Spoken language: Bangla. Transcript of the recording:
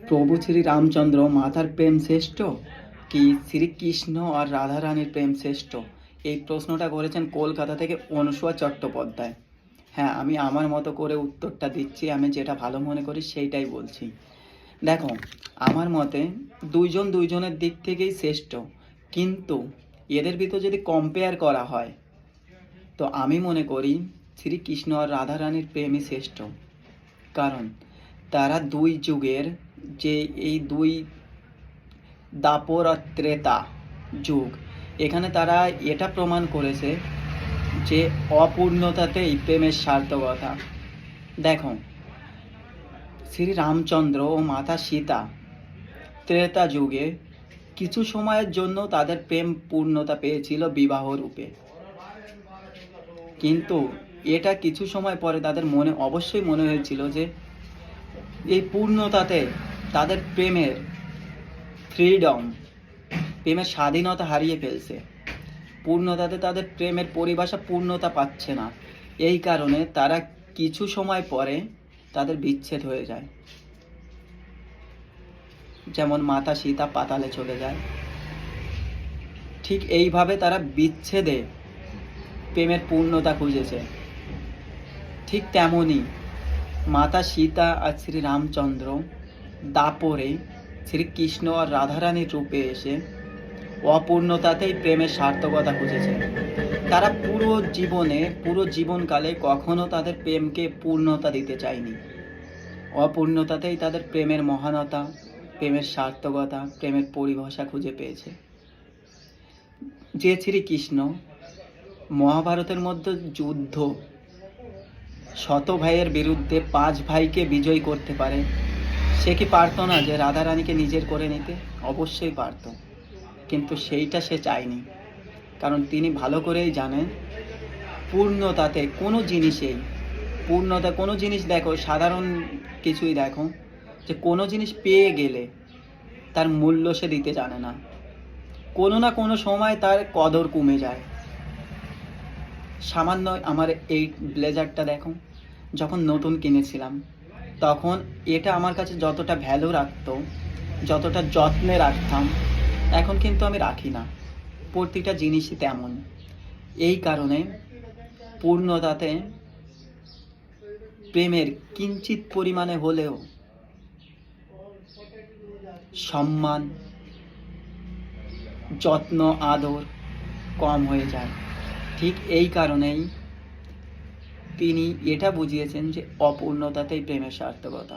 প্রভু শ্রী রামচন্দ্র মাতার প্রেম শ্রেষ্ঠ কি শ্রীকৃষ্ণ আর রাধা রানীর প্রেম শ্রেষ্ঠ? এই প্রশ্নটা করেছেন কলকাতা থেকে অনুসুয়া চট্টোপাধ্যায়। হ্যাঁ, আমি আমার মতো করে উত্তরটা দিচ্ছি। আমি যেটা ভালো মনে করি সেইটাই বলছি। দেখো, আমার মতে দুইজন দুইজনের দিক থেকেই শ্রেষ্ঠ, কিন্তু এদের ভিতর যদি কম্পেয়ার করা হয় তো আমি মনে করি শ্রীকৃষ্ণ আর রাধা রানীর প্রেমই শ্রেষ্ঠ। কারণ তারা দুই যুগের, যে এই দুই দাপর আর ত্রেতা যুগ, এখানে তারা এটা প্রমাণ করেছে যে অপূর্ণতাতেই প্রেমের সার্থকতা। দেখো, শ্রী রামচন্দ্র ও মাতা সীতা ত্রেতা যুগে কিছু সময়ের জন্য তাদের প্রেম পূর্ণতা পেয়েছিল বিবাহ রূপে, কিন্তু এটা কিছু সময় পরে তাদের অবশ্যই মনে হয়েছিল যে এই পূর্ণতাতে তাদের প্রেমের প্রেমের স্বাধীনতা হারিয়ে ফেলছে। পূর্ণতাতে তাদের প্রেমের পরিভাষা পূর্ণতা পাচ্ছে না। এই কারণে তারা কিছু সময় পরে তাদের বিচ্ছেদ হয়ে যায়। যেমন মাতা সীতা পাতালে চলে যায়, ঠিক এইভাবে তারা বিচ্ছেদে প্রেমের পূর্ণতা খুঁজেছে। ঠিক তেমনই মাতা সীতা আর শ্রী রামচন্দ্র দাপরে শ্রীকৃষ্ণ আর রাধারানীর রূপে এসে অপূর্ণতাতেই প্রেমের সার্থকতা খুঁজেছে। তারা পুরো জীবনকালে কখনো তাদের প্রেমকে পূর্ণতা দিতে চায়নি। অপূর্ণতাতেই তাদের প্রেমের মহানতা, প্রেমের সার্থকতা, প্রেমের পরিভাষা খুঁজে পেয়েছে। যে শ্রীকৃষ্ণ মহাভারতের মধ্যে যুদ্ধ শত ভাইয়ের বিরুদ্ধে 5 ভাইকে বিজয় করতে পারে, সে কি পারতো না যে রাধা রানীকে নিজের করে নিতে? অবশ্যই পারত, কিন্তু সেইটা সে চায়নি। কারণ তিনি ভালো করেই জানেন পূর্ণতাতে কোনো জিনিস, দেখো, সাধারণ কিছুই দেখো, যে কোনো জিনিস পেয়ে গেলে তার মূল্য সে দিতে জানে না। কোনো না কোনো সময় তার কদর কমে যায়। সামান্য আমার এই ব্লেজারটা দেখো, যখন নতুন কিনেছিলাম তখন এটা আমার কাছে যতটা ভ্যালু রাখতো, যতটা যত্নে রাখতাম, এখন কিন্তু আমি রাখি না। প্রতিটা জিনিসই তেমন। এই কারণে পূর্ণতাতে প্রেমের কিঞ্চিত পরিমাণে হলেও সম্মান, যত্ন, আদর কম হয়ে যায়। ঠিক এই কারণেই তিনি এটা বুঝিয়েছেন যে অপূর্ণতাতেই প্রেমের সার্থকতা।